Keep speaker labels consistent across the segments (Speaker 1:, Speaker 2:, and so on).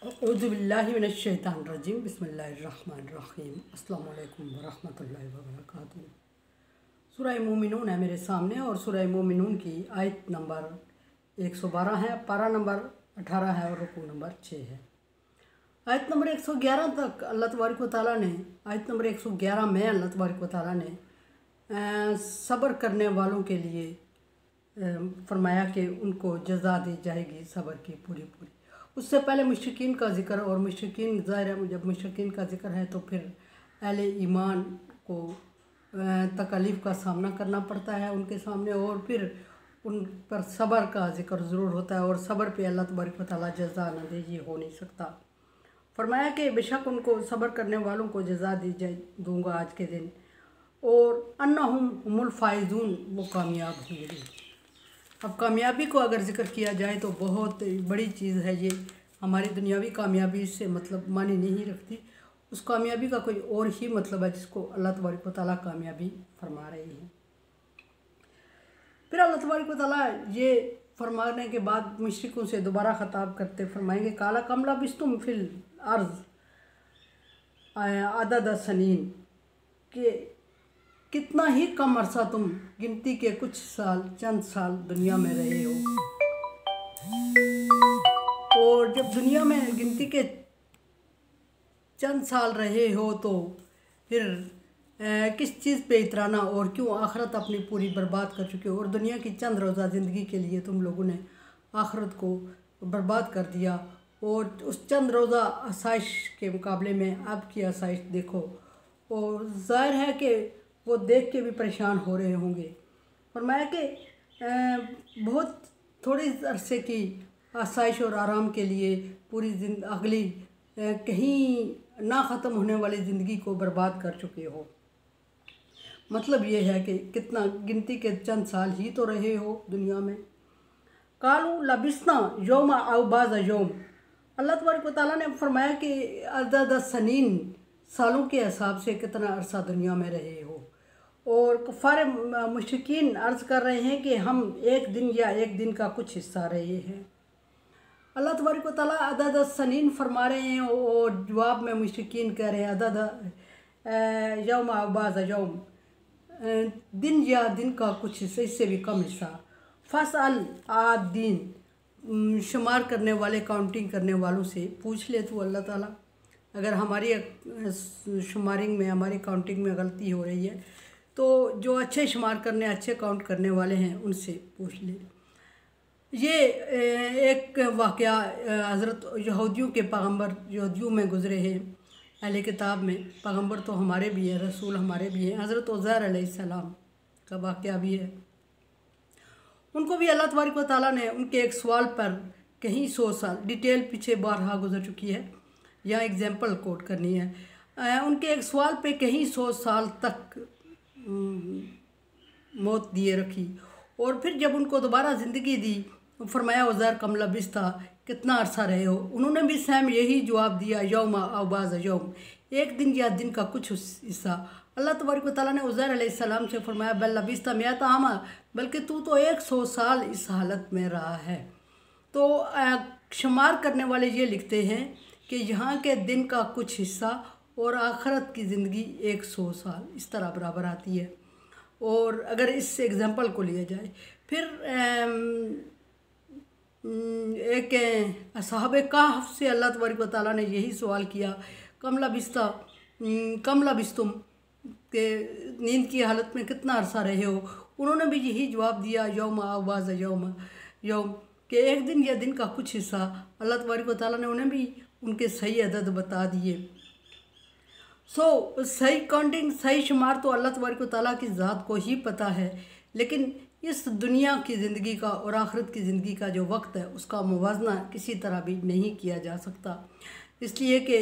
Speaker 1: औज़ुबिल्लाहि मिनश्शैतानिर्रजीम बिस्मिल्लाहिर्रहमानिर्रहीम अस्सलामु अलैकुम वरहमतुल्लाहि वबरकातुहू। सूरह मोमिनून है मेरे सामने और सूरह मोमिनून की आयत नंबर 112 है, पारा नंबर 18 है और रुकू नंबर 6 है। आयत नंबर 111 तक अल्लाह तबारक व तआला ने आयत नंबर 111 में अल्लाह तबारक व तआला ने सब्र करने वालों के लिए फरमाया कि उनको जज़ा दी जाएगी सब्र की पूरी पूरी। उससे पहले मुशरिकीन का ज़िक्र, और मुशरिकीन ज़ाहिर है जब मुशरिकीन का ज़िक्र है तो फिर अहले ईमान को तकलीफ़ का सामना करना पड़ता है उनके सामने, और फिर उन पर सब्र का ज़िक्र ज़रूर होता है, और सब्र पे अल्लाह तबारक व तआला जज़ा न दे ये हो नहीं सकता। फरमाया कि बेशक उनको सब्र करने वालों को जज़ा दी जाए दूँगा आज के दिन, और अन्नहुम हुमुल फाइज़ून, वो कामयाब होंगे। अब कामयाबी को अगर ज़िक्र किया जाए तो बहुत बड़ी चीज़ है ये। हमारी दुनियावी कामयाबी से मतलब मानी नहीं रखती, उस कामयाबी का कोई और ही मतलब है जिसको अल्लाह तबारक व तआला कामयाबी फरमा रहे हैं। फिर अल्लाह तबारक व तआला ये फरमाने के बाद मुशरिकों से दोबारा ख़िताब करते फरमाएंगे काला कम लबिस्तुम फिल अर्ज़ अदद सनीन, के कितना ही कम अरसा तुम गिनती के कुछ साल चंद साल दुनिया में रहे हो। और जब दुनिया में गिनती के चंद साल रहे हो तो फिर किस चीज़ पे इतराना, और क्यों आखिरत अपनी पूरी बर्बाद कर चुके हो, और दुनिया की चंद रोज़ा ज़िंदगी के लिए तुम लोगों ने आखिरत को बर्बाद कर दिया। और उस चंद रोज़ा आसाइश के मुकाबले में अब की आसाइश देखो, और ज़ाहिर है कि वो देख के भी परेशान हो रहे होंगे। फरमाया कि बहुत थोड़ी अरसे की आसाइश और आराम के लिए पूरी अगली कहीं ना ख़त्म होने वाली ज़िंदगी को बर्बाद कर चुके हो। मतलब ये है कि कितना गिनती के चंद साल ही तो रहे हो दुनिया में। कालू लबिस्ना यौमा औ बाज़ यौम, अल्लाह तबारक व तआला ने फरमाया कि अदद सनीन, सालों के हिसाब से कितना अरसा दुनिया में रहे हो। और कुफ़ार मुशरिकीन अर्ज़ कर रहे हैं कि हम एक दिन या एक दिन का कुछ हिस्सा रहे हैं। अल्लाह तबारक व तआला अदद सनीन फरमा रहे हैं, और जवाब में मुशरिकीन कह रहे हैं अदद यौम औ बाज़ यौम, दिन या दिन का कुछ हिस्सा, इससे भी कम हिस्सा। फ़स्अल आदीन, शुमार करने वाले काउंटिंग करने वालों से पूछ ले तू अल्लाह ताला, अगर हमारी शुमारिंग में हमारी काउंटिंग में गलती हो रही है तो जो अच्छे शुमार करने अच्छे काउंट करने वाले हैं उनसे पूछ ले। ये एक वाक़या हज़रत यहूदियों के पैगम्बर यहूदियों में गुज़रे हैं। अहले किताब में पैगम्बर तो हमारे भी हैं, रसूल हमारे भी हैं। हज़रत उज़ैर अलैहिस्सलाम का वाक़या भी है। उनको भी अल्लाह तबारक व तआला ने उनके एक सवाल पर कहीं 100 साल, डिटेल पीछे बारहा गुजर चुकी है, यहाँ एग्जाम्पल कोट करनी है। उनके एक सवाल पे कहीं 100 साल तक मौत दिए रखी, और फिर जब उनको दोबारा ज़िंदगी दी फरमाया उज़ैर कम लबिस्ता, कितना अरसा रहे हो। उन्होंने भी सेम यही जवाब दिया यौमा औ बाज़ यौम, एक दिन या दिन का कुछ हिस्सा। अल्लाह तबारक व तआला ने उज़ैर अलैहिस्सलाम से फरमाया बल लबिस्ता मिअत आमा, बल्कि तू तो 100 साल इस हालत में रहा है। तो शुमार करने वाले ये लिखते हैं कि यहाँ के दिन का कुछ हिस्सा और आखिरत की ज़िंदगी 100 साल इस तरह बराबर आती है। और अगर इस एग्ज़ाम्पल को लिया जाए, फिर एक असहाबे कहफ से अल्लाह तबारक व तआला ने यही सवाल किया कम लबिस्तुम, के नींद की हालत में कितना अरसा रहे हो। उन्होंने भी यही जवाब दिया यौमा औ बाज़ यौम, के एक दिन या दिन का कुछ हिस्सा। अल्लाह तबारक व तआला ने उन्हें भी उनके सही अदद बता दिए। सही काउंटिंग, सही शुमार तो अल्लाह तबारक व तआला की ज़ात को ही पता है, लेकिन इस दुनिया की ज़िंदगी का और आखिरत की ज़िंदगी का जो वक्त है उसका मुवाजना किसी तरह भी नहीं किया जा सकता, इसलिए कि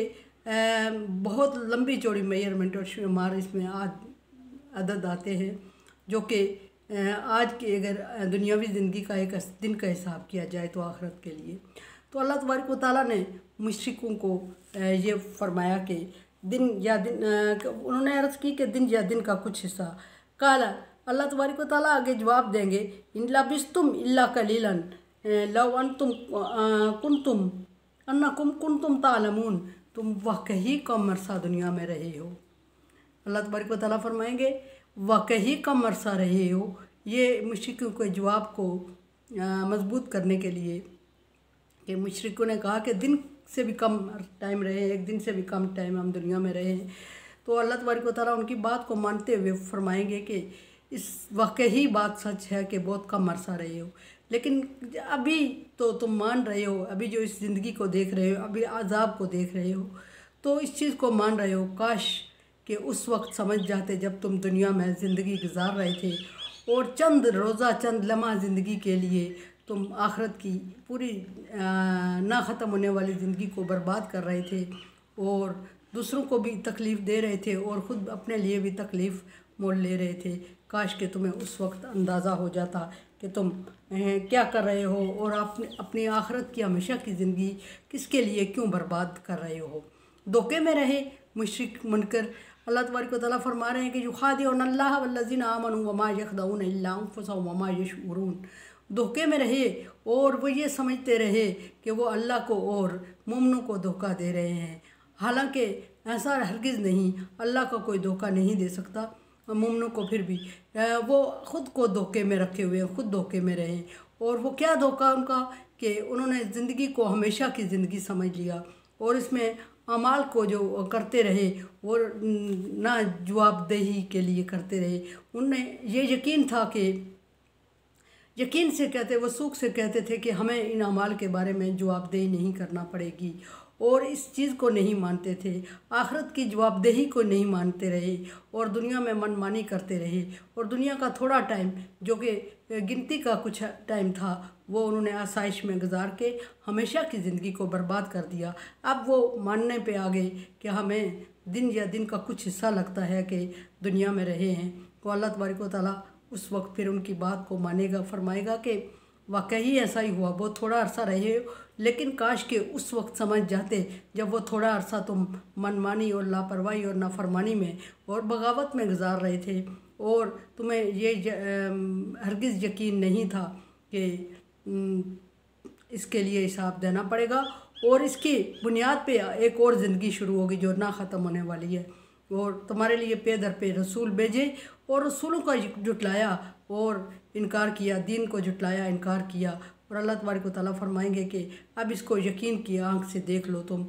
Speaker 1: बहुत लंबी चौड़ी मेजरमेंट और शुमार इसमें अदद आते हैं, जो कि आज की अगर दुनियावी ज़िंदगी का एक दिन का हिसाब किया जाए तो आखिरत के लिए। तो अल्लाह तबारक व तआला ने मुशरिकों को ये फरमाया कि दिन या दिन, उन्होंने अर्ज़ की कि दिन या दिन का कुछ हिस्सा। काला, अल्लाह तबारक व तआला आगे जवाब देंगे इन लबिस्तुम इल्ला कलीलन लौ अंतुम कुंतुम अन्नकुम कुंतुम तालमून, तुम वाकई कम अरसा दुनिया में रहे हो। अल्लाह तबारक व तआला फरमाएंगे वाकई कम अरसा रहे हो। ये मुशरिकों के जवाब को मजबूत करने के लिए कि मुशरिकों ने कहा कि दिन से भी कम टाइम रहे, एक दिन से भी कम टाइम हम दुनिया में रहे हैं। तो अल्लाह तबारक व तआला उनकी बात को मानते हुए फरमाएंगे कि इस वाकई बात सच है कि बहुत कम अरसा रहे हो, लेकिन अभी तो तुम मान रहे हो, अभी जो इस ज़िंदगी को देख रहे हो, अभी अजाब को देख रहे हो, तो इस चीज़ को मान रहे हो। काश कि उस वक्त समझ जाते जब तुम दुनिया में ज़िंदगी गुजार रहे थे और चंद रोज़ा चंद लम्हा ज़िंदगी के लिए तुम आखिरत की पूरी ना ख़त्म होने वाली ज़िंदगी को बर्बाद कर रहे थे और दूसरों को भी तकलीफ़ दे रहे थे और ख़ुद अपने लिए भी तकलीफ़ मोल ले रहे थे। काश कि तुम्हें उस वक्त अंदाज़ा हो जाता कि तुम क्या कर रहे हो और अपनी आखिरत की हमेशा की ज़िंदगी किसके लिए क्यों बर्बाद कर रहे हो। धोखे में रहे मुशरिक मनकर। अल्लाह तबारक व तआला फरमा रहे हैं कि युखादिऊन अल्लाह वल्लज़ीना आमनू वमा यख़दऊन इल्ला अनफुसहुम वमा यशऊरून। धोखे में रहे और वो ये समझते रहे कि वो अल्लाह को और मोमिनों को धोखा दे रहे हैं, हालांकि ऐसा हरगिज़ नहीं, अल्लाह का कोई धोखा नहीं दे सकता मोमिनों को। फिर भी वो ख़ुद को धोखे में रखे हुए हैं, ख़ुद धोखे में रहे। और वो क्या धोखा उनका कि उन्होंने ज़िंदगी को हमेशा की ज़िंदगी समझ लिया और इसमें अमाल को जो करते रहे वो ना जवाबदेही के लिए करते रहे। उनमें ये यकीन था कि यकीन से कहते, वसूख से कहते थे कि हमें इन अमाल के बारे में जवाबदेही नहीं करना पड़ेगी और इस चीज़ को नहीं मानते थे, आखिरत की जवाबदेही को नहीं मानते रहे और दुनिया में मनमानी करते रहे। और दुनिया का थोड़ा टाइम जो कि गिनती का कुछ टाइम था वो उन्होंने आसाइश में गुजार के हमेशा की ज़िंदगी को बर्बाद कर दिया। अब वो मानने पे आ गए कि हमें दिन या दिन का कुछ हिस्सा लगता है कि दुनिया में रहे हैं। तो अल्लाह तबारक व तआला उस वक्त फिर उनकी बात को मानेगा, फरमाएगा कि वाकई ऐसा ही हुआ, बहुत थोड़ा अरसा रहे हो, लेकिन काश के उस वक्त समझ जाते जब वो थोड़ा अरसा तुम मनमानी और लापरवाही और नाफरमानी में और बगावत में गुजार रहे थे और तुम्हें ये हरगिज़ यकीन नहीं था कि इसके लिए हिसाब देना पड़ेगा और इसकी बुनियाद पे एक और ज़िंदगी शुरू होगी जो ना ख़त्म होने वाली है। और तुम्हारे लिए पे दर पे रसूल भेजे और रसूलों का जुटलाया और इनकार किया, दीन को जुटलाया, इनकार किया। और अल्लाह तबारक व तआला फरमाएंगे कि अब इसको यकीन की आँख से देख लो तुम।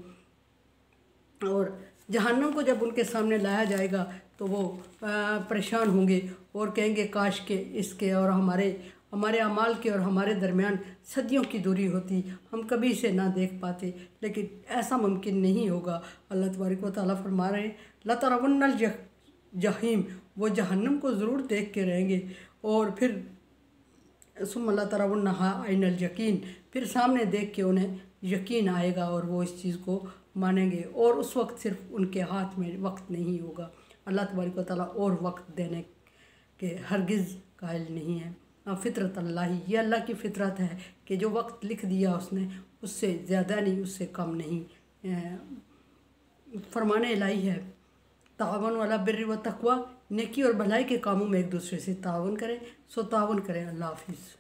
Speaker 1: और जहन्नम को जब उनके सामने लाया जाएगा तो वो परेशान होंगे और कहेंगे काश के इसके और हमारे अमाल के और हमारे दरमियान सदियों की दूरी होती, हम कभी इसे ना देख पाते, लेकिन ऐसा मुमकिन नहीं होगा। अल्लाह तबारक व तआला फरमा रहे हैं लतरवन्नल जहीम, वो जहन्नम को ज़रूर देख के रहेंगे और फिर सुम्मा लतरवन्नहा ऐनल यकीन, फिर सामने देख के उन्हें यकीन आएगा और वो इस चीज़ को मानेंगे। और उस वक्त सिर्फ उनके हाथ में वक्त नहीं होगा, अल्लाह तबारक व तआला और वक्त देने के हरगिज़ कायल नहीं है। फ़ितरत अल्लाह ही, ये अल्लाह की फ़ितरत है कि जो वक्त लिख दिया उसने उससे ज़्यादा नहीं, उससे कम नहीं। फरमाने इलाही है तावन वाला बिर्र व तक़वा, नेकी और भलाई के कामों में एक दूसरे से तावन करें। सो तावन करें। अल्लाह हाफिज़।